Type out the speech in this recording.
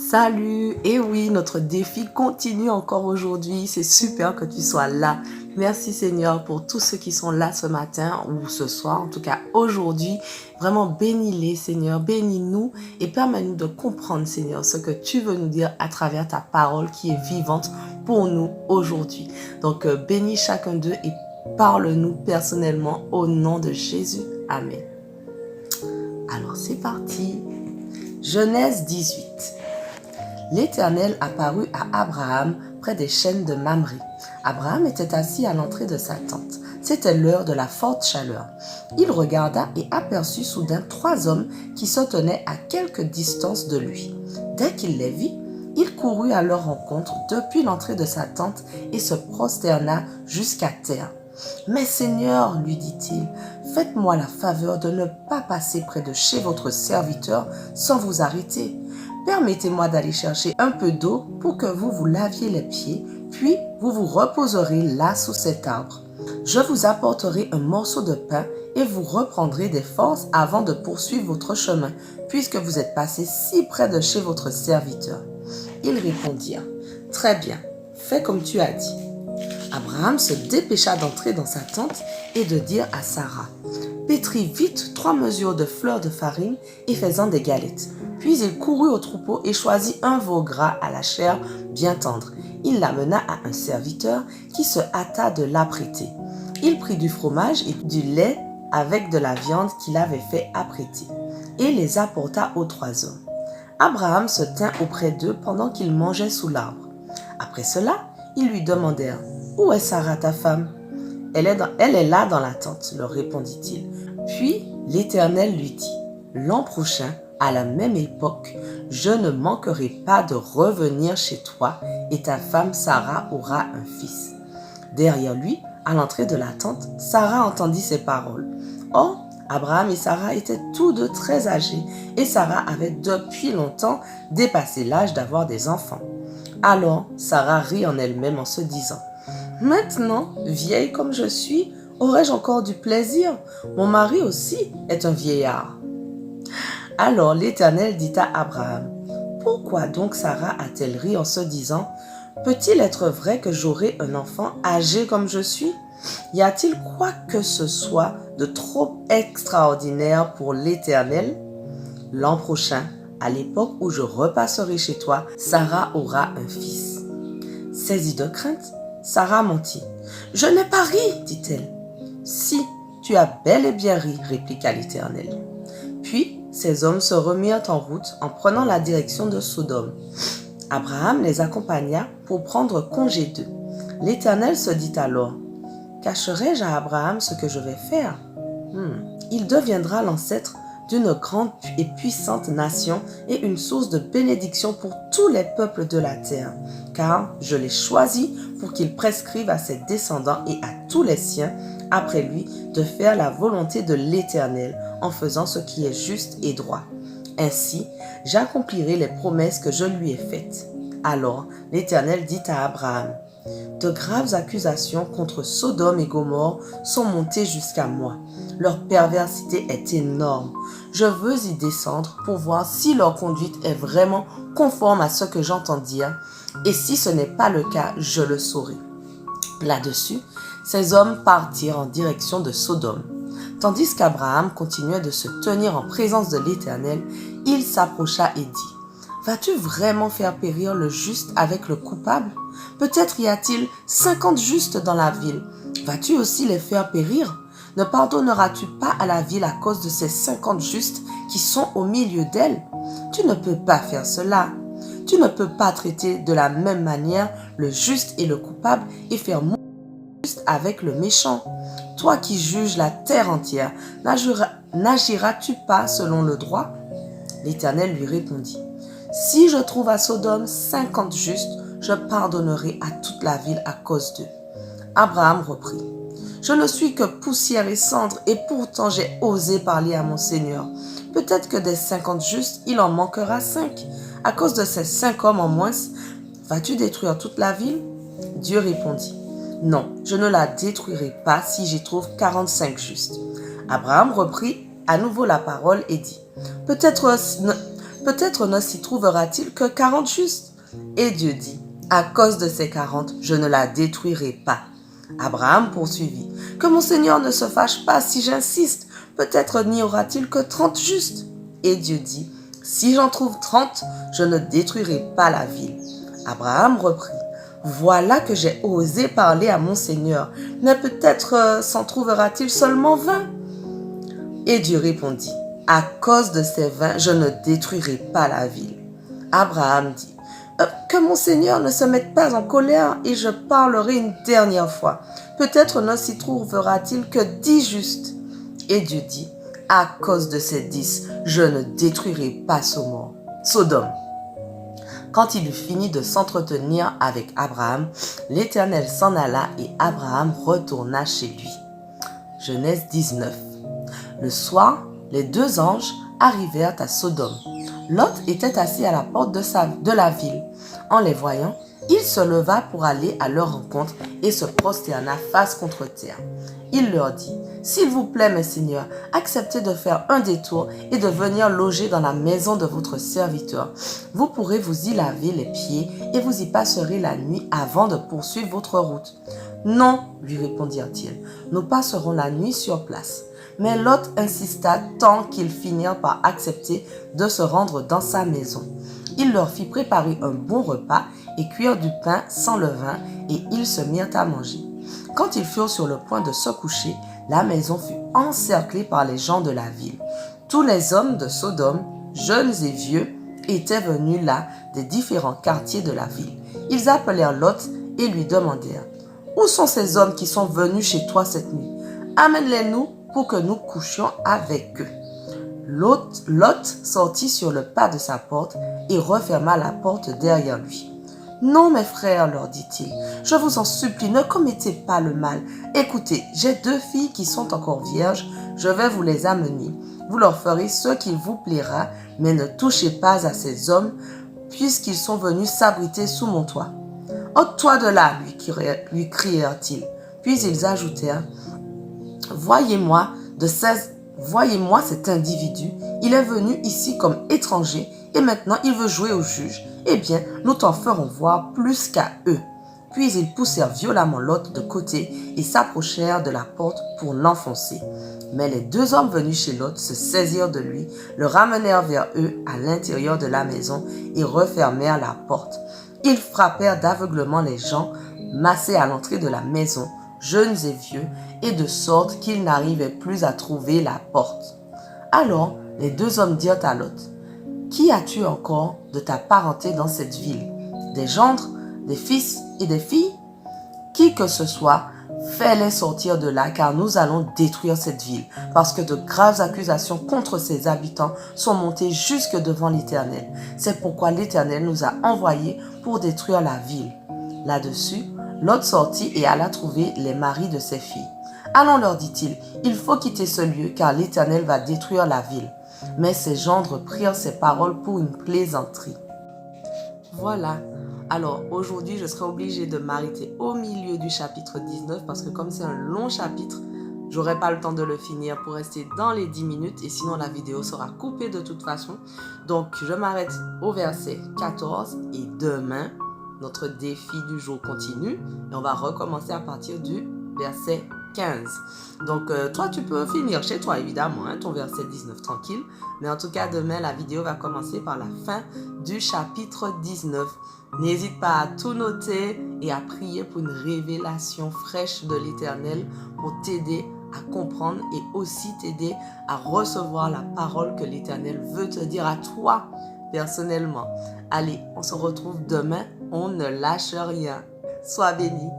Salut! Et oui, notre défi continue encore aujourd'hui. C'est super que tu sois là. Merci Seigneur pour tous ceux qui sont là ce matin ou ce soir, en tout cas aujourd'hui. Vraiment bénis-les Seigneur, bénis-nous et permets-nous de comprendre Seigneur ce que tu veux nous dire à travers ta parole qui est vivante pour nous aujourd'hui. Donc bénis chacun d'eux et parle-nous personnellement au nom de Jésus. Amen. Alors c'est parti. Genèse 18. L'Éternel apparut à Abraham près des chênes de Mamré. Abraham était assis à l'entrée de sa tente. C'était l'heure de la forte chaleur. Il regarda et aperçut soudain 3 hommes qui se tenaient à quelque distance de lui. Dès qu'il les vit, il courut à leur rencontre depuis l'entrée de sa tente et se prosterna jusqu'à terre. « Mais Seigneur, lui dit-il, faites-moi la faveur de ne pas passer près de chez votre serviteur sans vous arrêter. Permettez-moi d'aller chercher un peu d'eau pour que vous vous laviez les pieds, puis vous vous reposerez là sous cet arbre. Je vous apporterai un morceau de pain et vous reprendrez des forces avant de poursuivre votre chemin, puisque vous êtes passé si près de chez votre serviteur. » Ils répondirent, « Très bien, fais comme tu as dit. » Abraham se dépêcha d'entrer dans sa tente et de dire à Sarah, « Pétris vite 3 mesures de fleurs de farine et fais-en des galettes. » Puis il courut au troupeau et choisit un veau gras à la chair bien tendre. Il l'amena à un serviteur qui se hâta de l'apprêter. Il prit du fromage et du lait avec de la viande qu'il avait fait apprêter et les apporta aux 3 hommes. Abraham se tint auprès d'eux pendant qu'ils mangeaient sous l'arbre. Après cela, ils lui demandèrent, « Où est Sarah ta femme ?»« Elle est là dans la tente, leur répondit-il. Puis l'Éternel lui dit, « L'an prochain, à la même époque, je ne manquerai pas de revenir chez toi et ta femme Sarah aura un fils. » Derrière lui, à l'entrée de la tente, Sarah entendit ces paroles. Or, Abraham et Sarah étaient tous deux très âgés et Sarah avait depuis longtemps dépassé l'âge d'avoir des enfants. Alors, Sarah rit en elle-même en se disant, « Maintenant, vieille comme je suis, aurais-je encore du plaisir? Mon mari aussi est un vieillard. » Alors l'Éternel dit à Abraham, « Pourquoi donc Sarah a-t-elle ri en se disant, « Peut-il être vrai que j'aurai un enfant âgé comme je suis? Y a-t-il quoi que ce soit de trop extraordinaire pour l'Éternel? L'an prochain, à l'époque où je repasserai chez toi, Sarah aura un fils. » Saisie de crainte, Sarah mentit. « Je n'ai pas ri, dit-elle. »« Si, tu as bel et bien ri, répliqua l'Éternel. » Puis, ces hommes se remirent en route en prenant la direction de Sodome. Abraham les accompagna pour prendre congé d'eux. L'Éternel se dit alors, « Cacherai-je à Abraham ce que je vais faire? Il deviendra l'ancêtre d'une grande et puissante nation et une source de bénédiction pour tous les peuples de la terre, car je l'ai choisi pour qu'il prescrive à ses descendants et à tous les siens après lui de faire la volonté de l'Éternel en faisant ce qui est juste et droit. Ainsi, j'accomplirai les promesses que je lui ai faites. » Alors l'Éternel dit à Abraham, « De graves accusations contre Sodome et Gomorrhe sont montées jusqu'à moi. Leur perversité est énorme. Je veux y descendre pour voir si leur conduite est vraiment conforme à ce que j'entends dire, et si ce n'est pas le cas, je le saurai. » Là-dessus, ces hommes partirent en direction de Sodome. Tandis qu'Abraham continuait de se tenir en présence de l'Éternel, il s'approcha et dit, « Vas-tu vraiment faire périr le juste avec le coupable? Peut-être y a-t-il 50 justes dans la ville. Vas-tu aussi les faire périr? Ne pardonneras-tu pas à la ville à cause de ces 50 justes qui sont au milieu d'elle? Tu ne peux pas faire cela. Tu ne peux pas traiter de la même manière le juste et le coupable et faire mourir le juste avec le méchant. Toi qui juges la terre entière, n'agiras-tu pas selon le droit? » L'Éternel lui répondit, « Si je trouve à Sodome 50 justes, je pardonnerai à toute la ville à cause d'eux. » Abraham reprit, « Je ne suis que poussière et cendre, et pourtant j'ai osé parler à mon Seigneur. Peut-être que des 50 justes, il en manquera 5. À cause de ces 5 hommes en moins, vas-tu détruire toute la ville? » Dieu répondit, « Non, je ne la détruirai pas si j'y trouve 45 justes. » Abraham reprit à nouveau la parole et dit, « Peut-être peut-être ne s'y trouvera-t-il que 40 justes. Et Dieu dit, à cause de ces 40, je ne la détruirai pas. Abraham poursuivit, que mon Seigneur ne se fâche pas si j'insiste, peut-être n'y aura-t-il que 30 justes. Et Dieu dit, si j'en trouve 30, je ne détruirai pas la ville. Abraham reprit, voilà que j'ai osé parler à mon Seigneur, mais peut-être s'en trouvera-t-il seulement 20. Et Dieu répondit, à cause de ces 20, je ne détruirai pas la ville. Abraham dit, que mon Seigneur ne se mette pas en colère et je parlerai une dernière fois. Peut-être ne s'y trouvera-t-il que 10 justes. Et Dieu dit, à cause de ces 10, je ne détruirai pas Sodome. Quand il eut fini de s'entretenir avec Abraham, l'Éternel s'en alla et Abraham retourna chez lui. Genèse 19. Le soir, les 2 anges arrivèrent à Sodome. Lot était assis à la porte de la ville. En les voyant, il se leva pour aller à leur rencontre et se prosterna face contre terre. Il leur dit, « S'il vous plaît, mes seigneurs, acceptez de faire un détour et de venir loger dans la maison de votre serviteur. Vous pourrez vous y laver les pieds et vous y passerez la nuit avant de poursuivre votre route. » « Non, lui répondirent-ils, nous passerons la nuit sur place. » Mais Lot insista tant qu'ils finirent par accepter de se rendre dans sa maison. Il leur fit préparer un bon repas et cuire du pain sans levain et ils se mirent à manger. Quand ils furent sur le point de se coucher, la maison fut encerclée par les gens de la ville. Tous les hommes de Sodome, jeunes et vieux, étaient venus là des différents quartiers de la ville. Ils appelèrent Lot et lui demandèrent, « Où sont ces hommes qui sont venus chez toi cette nuit? Amène-les-nous pour que nous couchions avec eux. » Lot sortit sur le pas de sa porte et referma la porte derrière lui. « Non, mes frères, leur dit-il, je vous en supplie, ne commettez pas le mal. Écoutez, j'ai 2 filles qui sont encore vierges, je vais vous les amener. Vous leur ferez ce qu'il vous plaira, mais ne touchez pas à ces hommes, puisqu'ils sont venus s'abriter sous mon toit. »« Ôte-toi de là, lui crièrent-ils. Puis ils ajoutèrent, « Voyez-moi cet individu, il est venu ici comme étranger et maintenant il veut jouer au juge. Eh bien, nous t'en ferons voir plus qu'à eux. » Puis ils poussèrent violemment Lot de côté et s'approchèrent de la porte pour l'enfoncer. Mais les 2 hommes venus chez Lot se saisirent de lui, le ramenèrent vers eux à l'intérieur de la maison et refermèrent la porte. Ils frappèrent d'aveuglement les gens massés à l'entrée de la maison, jeunes et vieux, et de sorte qu'ils n'arrivaient plus à trouver la porte. Alors les 2 hommes dirent à Lot, « Qui as-tu encore de ta parenté dans cette ville? Des gendres, des fils et des filles? Qui que ce soit, fais-les sortir de là, car nous allons détruire cette ville, parce que de graves accusations contre ses habitants sont montées jusque devant l'Éternel. C'est pourquoi l'Éternel nous a envoyés pour détruire la ville. » Là-dessus, Lot sortit et alla trouver les maris de ses filles. « Allons, leur dit-il, il faut quitter ce lieu, car l'Éternel va détruire la ville. » Mais ses gendres prirent ces paroles pour une plaisanterie. Voilà. Alors aujourd'hui, je serai obligée de m'arrêter au milieu du chapitre 19 parce que comme c'est un long chapitre, j'aurai pas le temps de le finir pour rester dans les 10 minutes et sinon la vidéo sera coupée de toute façon. Donc je m'arrête au verset 14 et demain, notre défi du jour continue et on va recommencer à partir du verset 15. Donc toi tu peux finir chez toi évidemment ton verset 19 tranquille, mais en tout cas demain la vidéo va commencer par la fin du chapitre 19. N'hésite pas à tout noter et à prier pour une révélation fraîche de l'Éternel pour t'aider à comprendre et aussi t'aider à recevoir la parole que l'Éternel veut te dire à toi personnellement. Allez, on se retrouve demain, on ne lâche rien. Sois béni.